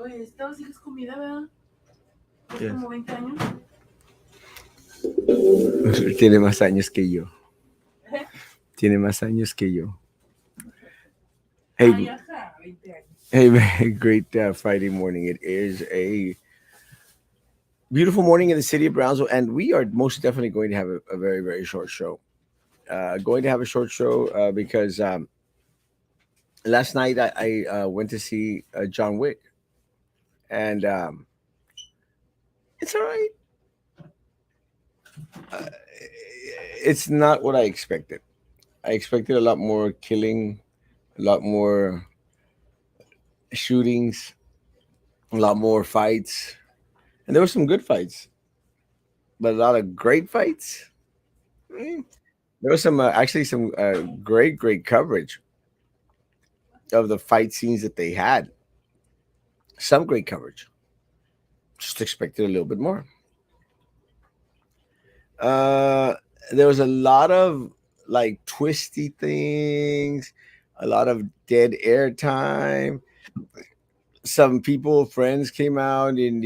Oye, esta sí es comida, ¿verdad? Es Yes. como 20 años. Tiene más años que yo. Tiene más años que yo. Hey, Ay, ajá, 20 años. hey, man, great Friday morning. It is a beautiful morning in the city of Brownsville, and we are most definitely going to have a very, very short show. Going to have a short show because last night I went to see John Wick, and it's all right. Uh, it's not what I expected. I expected a lot more killing, a lot more shootings, a lot more fights, and there were some good fights, but a lot of great fights. Mm, there was some actually some great coverage of the fight scenes that they had. Some great coverage. Just expected a little bit more. Uh, there was a lot of like twisty things, a lot of dead air time. Some people, friends came out and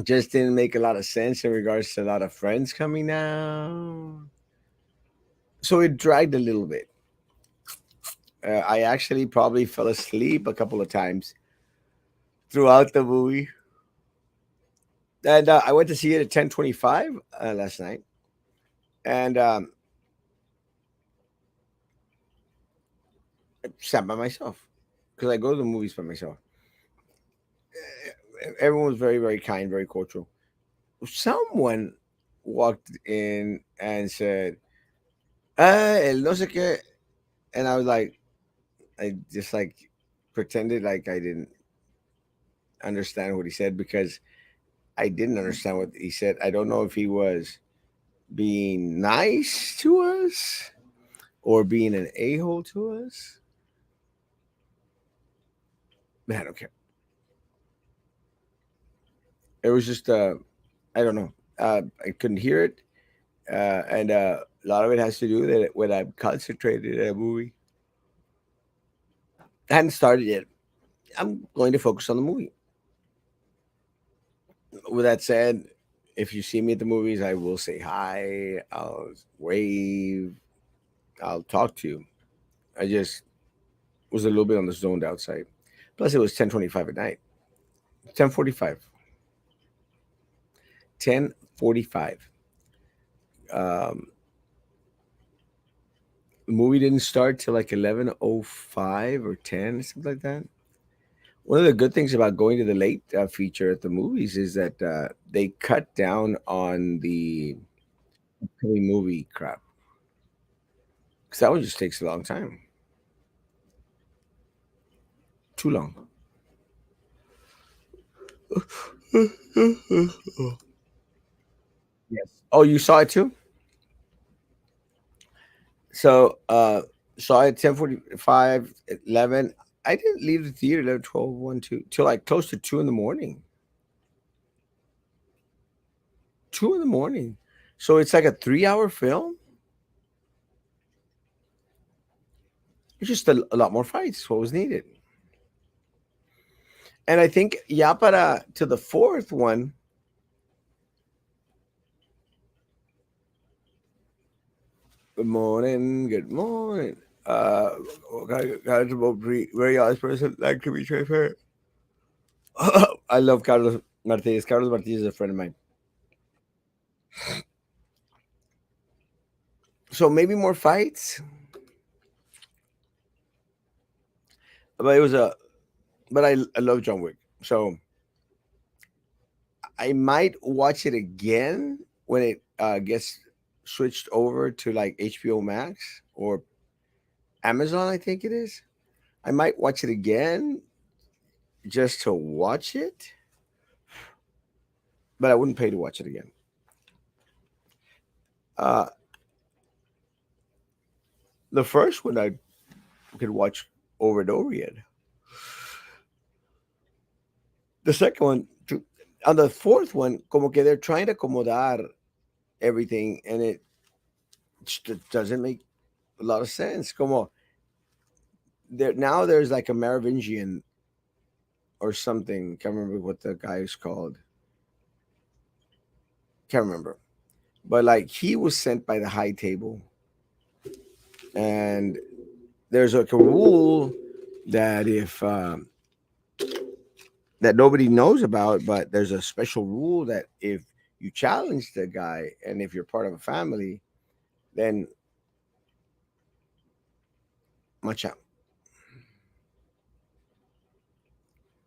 just didn't make a lot of sense in regards to a lot of friends coming out. So it dragged a little bit. I actually probably fell asleep a couple of times throughout the movie. And I went to see it at 10:25 last night. And I sat by myself because I go to the movies by myself. Everyone was very, very kind, very cultural. Someone walked in and said, el no sé qué. And I was like, I just like pretended like I didn't understand what he said because I didn't understand what he said. I don't know if he was being nice to us or being an a hole to us. Man, I don't care. It was just, I don't know. I couldn't hear it. And a lot of it has to do that when I'm concentrated in a movie. I hadn't started yet. I'm going to focus on the movie. With that said, if you see me at the movies, I will say hi. I'll wave. I'll talk to you. I just was a little bit on the zoned outside. Plus, it was 10:25 at night. 10:45. 10:45. Um, the movie didn't start till like 11:05 or 10, something like that. One of the good things about going to the late feature at the movies is that they cut down on the movie crap because that one just takes a long time, too long. Yes. Oh, you saw it too? So, saw it 10:45, 11. I didn't leave the theater 11, 12, 1, 2 till like close to 2 in the morning. 2 in the morning. So it's like a 3-hour film. It's just a lot more fights. What was needed. And I think ya para to the fourth one. Good morning. Good morning. Uh, Carlos about very honest person, like to be transparent. I love Carlos Martinez. Carlos Martinez is a friend of mine. So maybe more fights, but it was a. But I love John Wick, so I might watch it again when it gets switched over to like HBO Max or Amazon. I think it is. I might watch it again just to watch it, but I wouldn't pay to watch it again. Uh, the first one I could watch over and over again. The second one, on the fourth one, como que they're trying to acomodar everything, and it just doesn't make a lot of sense. Como there now, there's like a Merovingian or something. Can't remember what the guy is called. Can't remember. But like he was sent by the high table, and there's like a rule that if that nobody knows about, but there's a special rule that if you challenge the guy and if you're part of a family, then matcha,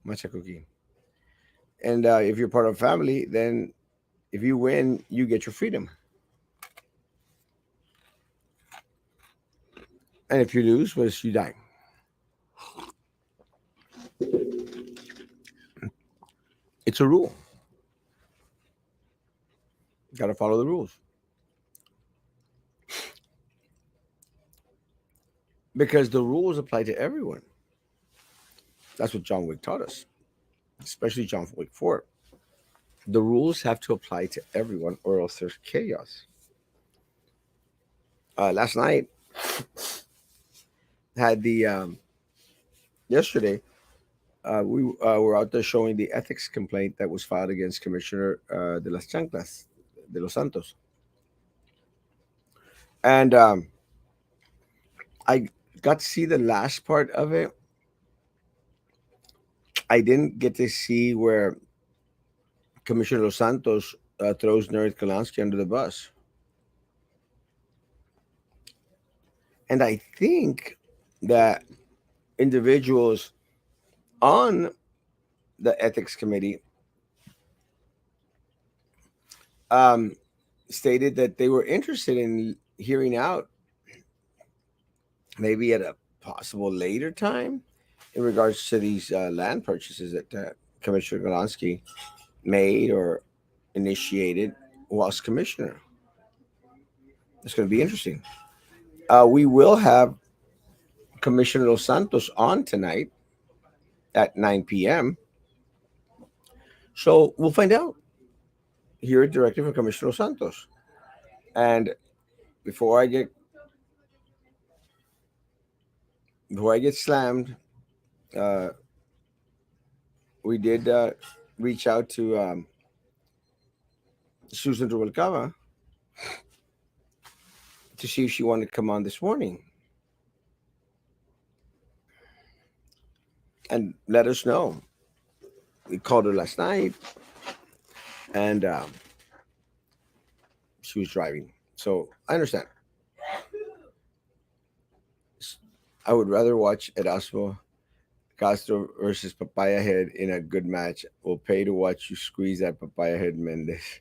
matcha cookie. And if you're part of a family, then if you win, you get your freedom. And if you lose, well, you die. It's a rule. You got to follow the rules because the rules apply to everyone. That's what John Wick taught us, especially John Wick 4. The rules have to apply to everyone, or else there's chaos. Last night had the yesterday we were out there showing the ethics complaint that was filed against Commissioner de las Chanclas de los Santos, and I got to see the last part of it. I didn't get to see where Commissioner Los Santos throws Nerd Kalansky under the bus, and I think that individuals on the ethics committee um, stated that they were interested in hearing out maybe at a possible later time in regards to these land purchases that Commissioner Golonsky made or initiated whilst commissioner. It's going to be interesting. We will have Commissioner Los Santos on tonight at 9 p.m. So we'll find out. Hear it directly from Commissioner Los Santos. And before I get before I get slammed, uh, we did reach out to Susan Rubalcaba to see if she wanted to come on this morning and let us know. We called her last night, and she was driving. So I understand. I would rather watch Erasmo Castro versus Papaya Head in a good match. Will pay to watch you squeeze that Papaya Head Mendez.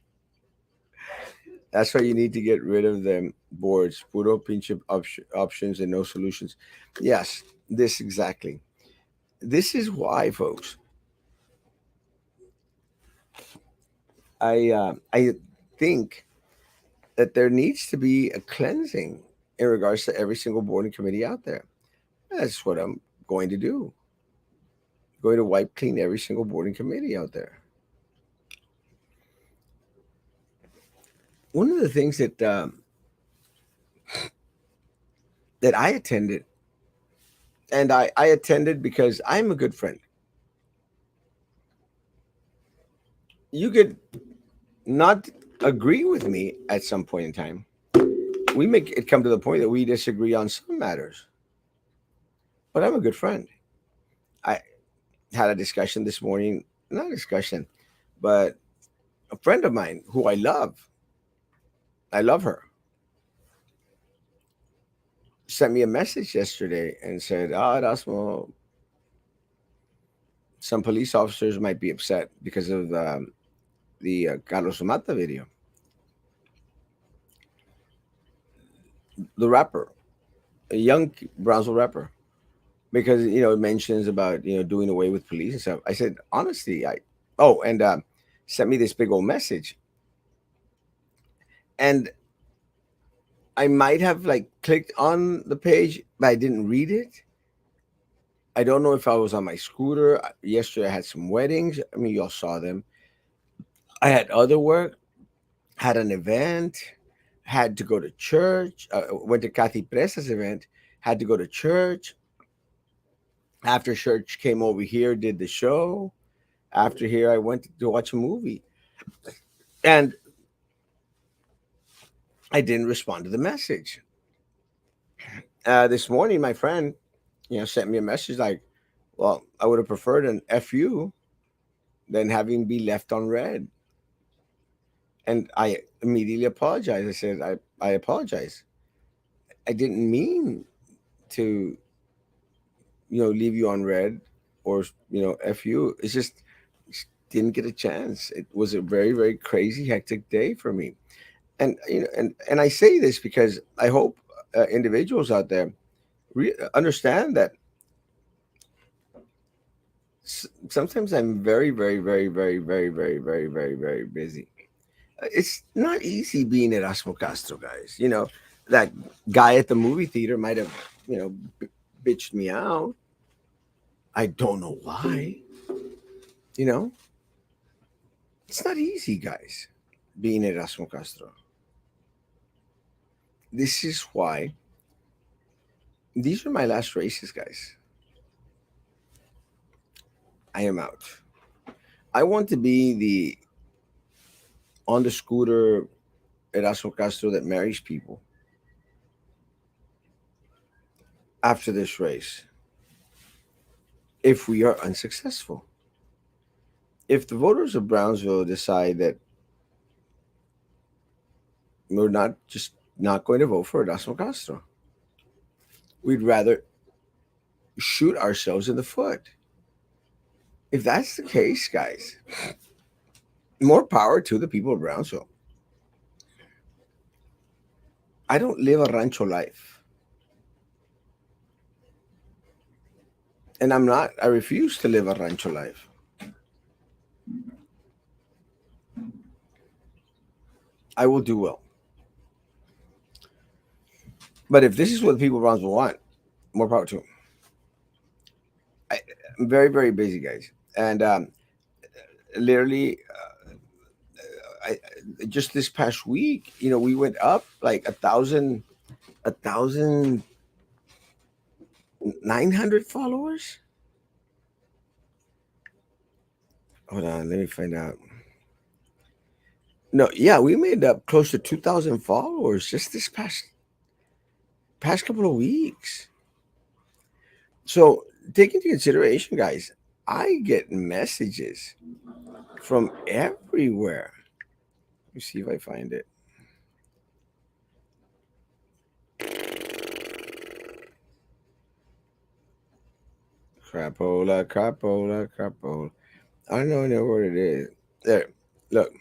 That's why you need to get rid of them boards. Puro pinche options and no solutions. Yes, this exactly. This is why, folks. I think that there needs to be a cleansing in regards to every single board and committee out there. That's what I'm going to do. Going to wipe clean every single board and committee out there. One of the things that I attended, and I attended because I'm a good friend. You could not agree with me at some point in time. We make it come to the point that we disagree on some matters, but I'm a good friend. I had a discussion this morning, not a discussion, but a friend of mine who I love her, sent me a message yesterday and said, "Ah, Erasmo, some police officers might be upset because of the Carlos Mata video, the rapper, a young Brownsville rapper, because it mentions about doing away with police and stuff." I said, honestly, I oh, and sent me this big old message, and I might have like clicked on the page, but I didn't read it. I don't know if I was on my scooter. Yesterday I had some weddings. I mean, y'all saw them. I had other work, had an event, had to go to church. Went to Kathy Presa's event, had to go to church. After church, came over here, did the show. After here, I went to watch a movie, and I didn't respond to the message. This morning, my friend, sent me a message like, "Well, I would have preferred an FU than having be left on red." And I immediately apologized. I said, I apologize. I didn't mean to, leave you on red or, FU. It's just didn't get a chance. It was a very, very crazy, hectic day for me. And, and I say this because I hope individuals out there understand that sometimes I'm very, very, very, very, very, very, very, very, very busy. It's not easy being Erasmo Castro, guys. That guy at the movie theater might have, you know, b- bitched me out. I don't know why. You know, it's not easy, guys, being Erasmo Castro. This is why these are my last races, guys. I am out. I want to be the on the scooter Erasmo Castro that marries people after this race if we are unsuccessful. If the voters of Brownsville decide that we're not going to vote for Erasmo Castro, we'd rather shoot ourselves in the foot. If that's the case, guys, more power to the people of Brownsville. I don't live a rancho life. And I refuse to live a rancho life. I will do well. But if this is what the people of Brownsville want, more power to them. I'm very, very busy, guys. And literally, I, just this past week, we went up like 1,900 followers. Hold on, let me find out. No, yeah, we made up close to 2,000 followers just this past couple of weeks. So take into consideration, guys, I get messages from everywhere. Let me see if I find it. Crapola, crapola, crapola. I don't know what it is. There, look.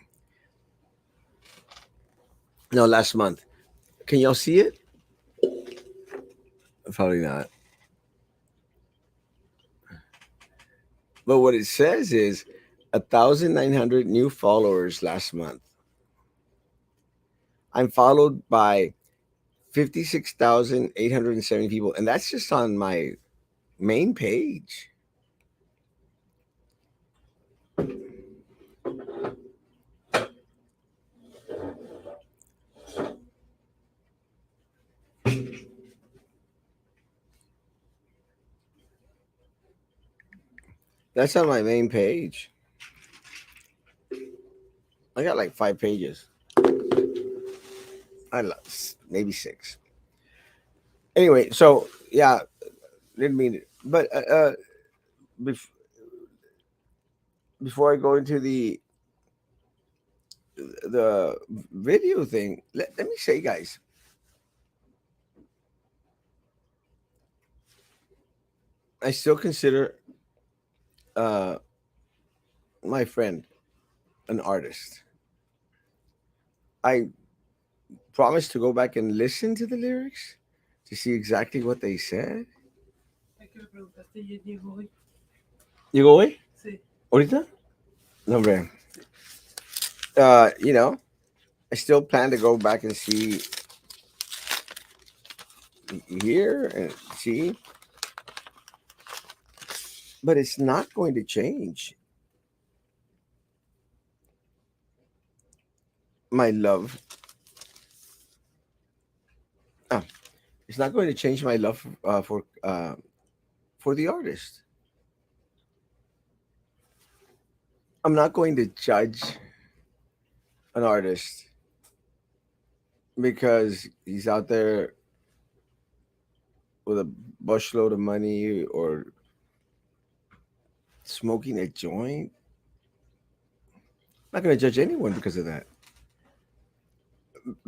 No, last month. Can y'all see it? Probably not. But what it says is 1,900 new followers last month. I'm followed by 56,870 people, and that's just on my main page. That's on my main page. I got like 5 pages. Maybe six. Anyway, so yeah, didn't mean it. But bef- before I go into the video thing, let me say, guys, I still consider uh, my friend an artist. I promise to go back and listen to the lyrics to see exactly what they said. Es que le preguntaste y él llegó hoy. You go away? Sí, Ahorita? No, man. sí. I still plan to go back and see here and see, but it's not going to change my love. Oh, it's not going to change my love for the artist. I'm not going to judge an artist because he's out there with a bushload of money or smoking a joint. I'm not going to judge anyone because of that.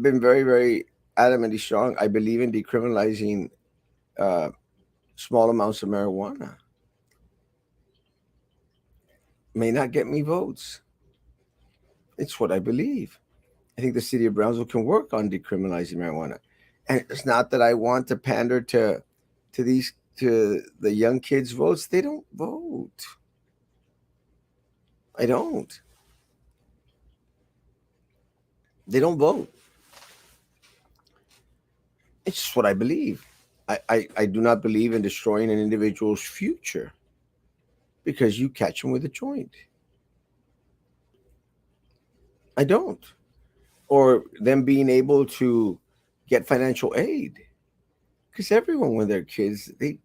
Been very, very adamantly strong. I believe in decriminalizing uh, small amounts of marijuana. May not get me votes. It's what I believe. I think the city of Brownsville can work on decriminalizing marijuana. And it's not that I want to pander to these to the young kids' votes. They don't vote. I don't. They don't vote. It's just what I believe. I do not believe in destroying an individual's future because you catch them with a joint. I don't. Or them being able to get financial aid. Because everyone, when they're kids, they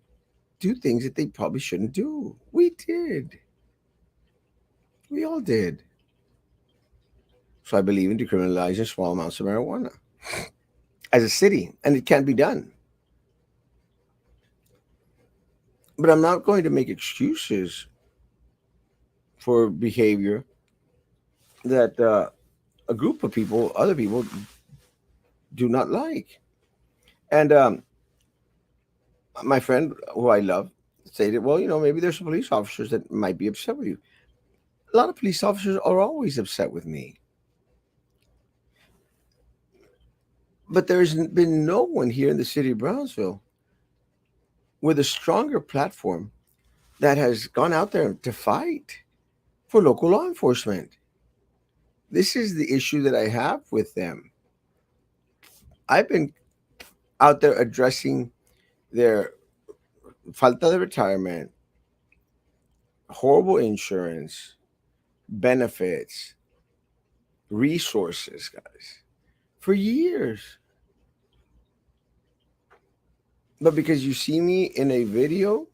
do things that they probably shouldn't do. We did. We all did. So I believe in decriminalizing small amounts of marijuana as a city, and it can be done. But I'm not going to make excuses for behavior that a group of people, other people, do not like. And my friend, who I love, stated, well, maybe there's some police officers that might be upset with you. A lot of police officers are always upset with me. But there's been no one here in the city of Brownsville with a stronger platform that has gone out there to fight for local law enforcement. This is the issue that I have with them. I've been out there addressing their falta de retirement, horrible insurance, benefits, resources, guys, for years. But because you see me in a video,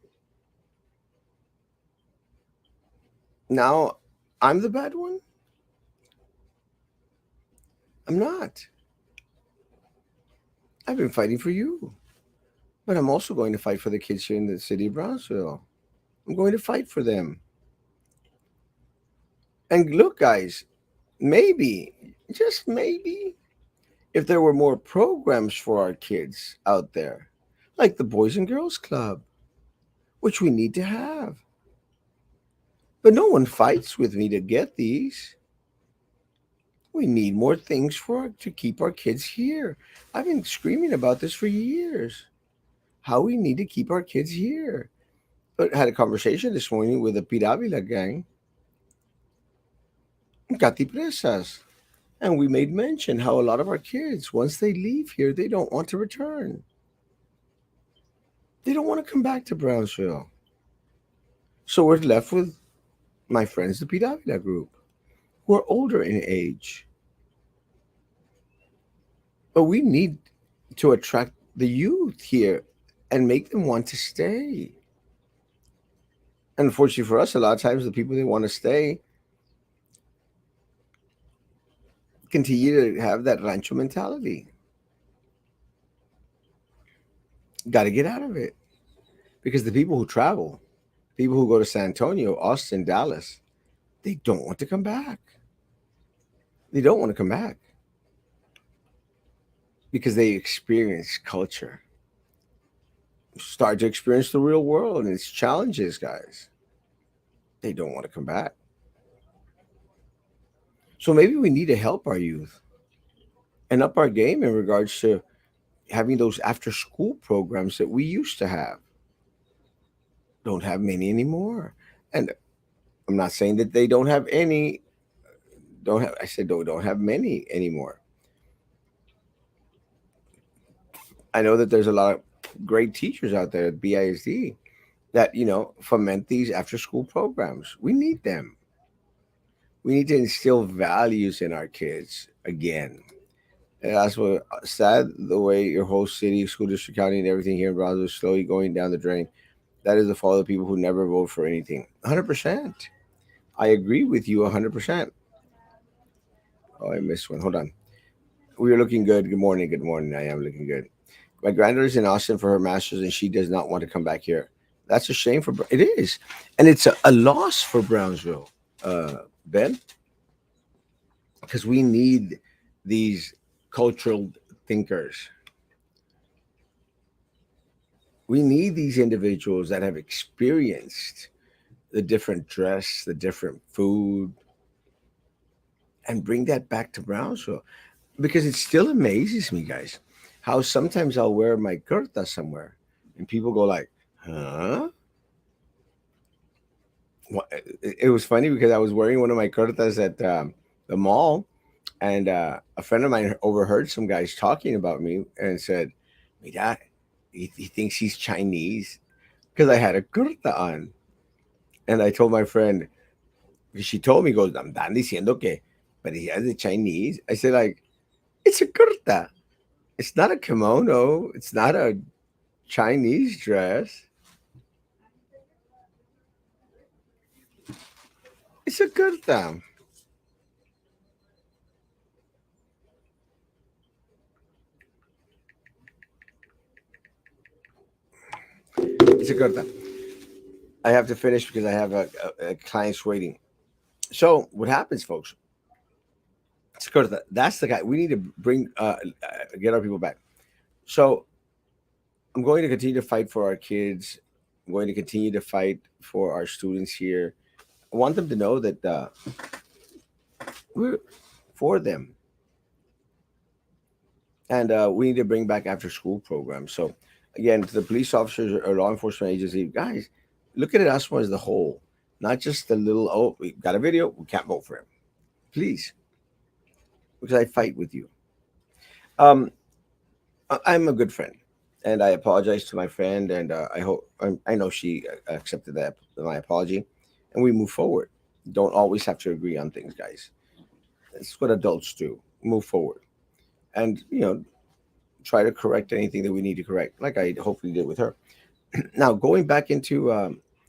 now I'm the bad one? I'm not. I've been fighting for you. But I'm also going to fight for the kids here in the city of Brownsville. I'm going to fight for them. And look, guys, maybe, just maybe, if there were more programs for our kids out there, like the Boys and Girls Club, which we need to have. But no one fights with me to get these. We need more things to keep our kids here. I've been screaming about this for years. How we need to keep our kids here. But I had a conversation this morning with the Piravila gang, Catipresas. And we made mention how a lot of our kids, once they leave here, they don't want to return. They don't want to come back to Brownsville. So we're left with my friends, the Piravila group, who are older in age. But we need to attract the youth here and make them want to stay. And unfortunately for us, a lot of times the people that want to stay continue to have that rancho mentality. Got to get out of it. Because the people who travel, people who go to San Antonio, Austin, Dallas, they don't want to come back. They don't want to come back because they experience culture, start to experience the real world and its challenges, guys. They don't want to come back. So maybe we need to help our youth and up our game in regards to having those after school programs that we used to have. Don't have many anymore. And I'm not saying that they don't have any, don't have, I said don't have many anymore. I know that there's a lot of great teachers out there at BISD that, foment these after school programs. We need them. We need to instill values in our kids again. And that's what sad the way your whole city, school district, county, and everything here in Brownsville is slowly going down the drain. that is the fault of people who never vote for anything. 100%. I agree with you 100%. Oh, I missed one. Hold on. We are looking good. Good morning. Good morning. I am looking good. My granddaughter's in Austin for her master's, and she does not want to come back here. That's a shame for it is, and it's a loss for Brownsville, Ben, because we need these cultural thinkers. We need these individuals that have experienced the different dress, the different food, and bring that back to Brownsville. Because it still amazes me, guys, how sometimes I'll wear my kurta somewhere, and people go like, "Huh?" It was funny because I was wearing one of my kurtas at the mall, and a friend of mine overheard some guys talking about me and said, "Mira, he thinks he's Chinese because I had a kurta on." And I told my friend, she told me, goes, "I'm están diciendo que parecías de Chinese." I said, like, it's a kurta. It's not a kimono. It's not a Chinese dress. It's a kurta. It's a kurta. I have to finish because I have a client's waiting. So what happens, folks? It's kurta. That's the guy. We need to bring, get our people back. So I'm going to continue to fight for our kids. I'm going to continue to fight for our students here. I want them to know that we're for them, and we need to bring back after school programs. So, again, to the police officers or law enforcement agency, guys, look at Erasmo as the whole, not just the little. Oh, we got a video. We can't vote for him, please, because I fight with you. Um, I'm a good friend, and I apologize to my friend, and I hope I know she accepted that my apology, and we move forward. Don't always have to agree on things, guys. That's what adults do. Move forward, and try to correct anything that we need to correct, like I hopefully did with her. Now, going back into,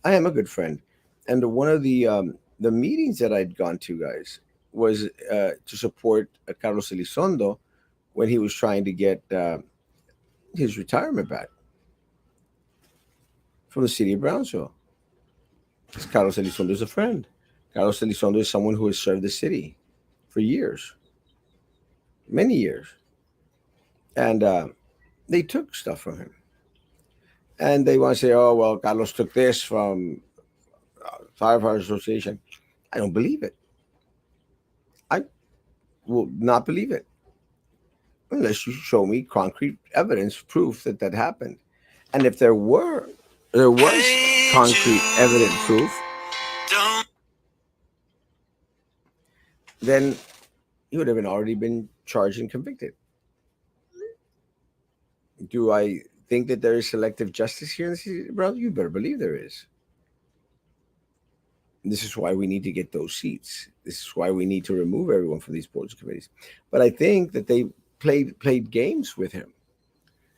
I am a good friend, and one of the meetings that I'd gone to, guys, was to support Carlos Elizondo when he was trying to get his retirement back from the city of Brownsville. Because Carlos Elizondo is a friend. Carlos Elizondo is someone who has served the city for years, many years, and they took stuff from him, and they want to say, "Oh well, Carlos took this from Firefighter Association." I don't believe it. I will not believe it unless you show me concrete evidence, proof that that happened. And if there was concrete evident proof, then he would have been already been charged and convicted. Do I think that there is selective justice here in the city, bro? You better believe there is. This is why we need to get those seats. This is why we need to remove everyone from these boards and committees. But I think that they played games with him,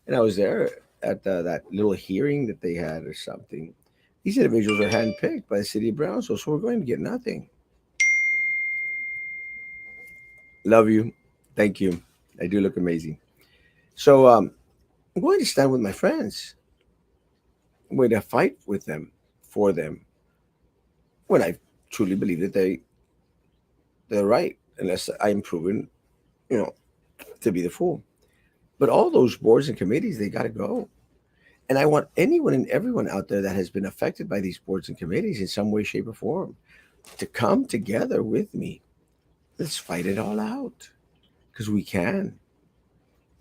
and I was there at that little hearing that they had or something. These individuals are handpicked by the city of Brownsville, so we're going to get nothing. Love you, thank you. I do look amazing. So I'm going to stand with my friends. I'm going to fight with them, for them, when I truly believe that they're right, unless I'm proven, you know, to be the fool. But all those boards and committees, they got to go. And I want anyone and everyone out there that has been affected by these boards and committees in some way, shape, or form to come together with me. Let's fight it all out because we can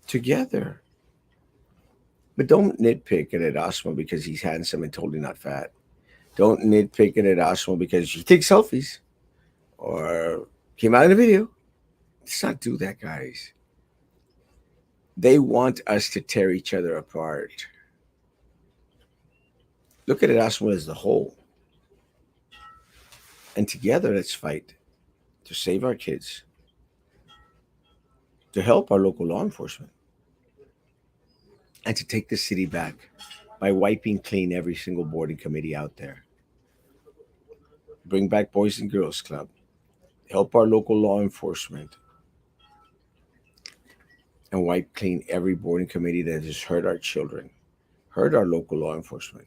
together. But don't nitpick at Erasmo because he's handsome and totally not fat. Don't nitpick at Erasmo because he takes selfies or came out in a video. Let's not do that, guys. They want us to tear each other apart. Look at Erasmo as the whole. And together, let's fight to save our kids, to help our local law enforcement, and to take the city back. by wiping clean every single board and committee out there. Bring back Boys and Girls Club. Help our local law enforcement and wipe clean every board and committee that has hurt our children, hurt our local law enforcement,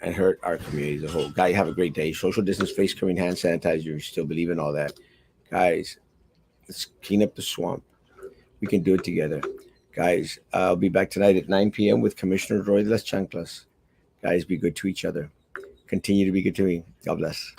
and hurt our community as a whole. Guy, have a great day. Social distance, face covering, hand sanitizer. You still believe in all that. Guys, let's clean up the swamp. We can do it together. Guys, I'll be back tonight at 9 p.m. with Commissioner Roy de las Chanclas. Guys, be good to each other. Continue to be good to me. God bless.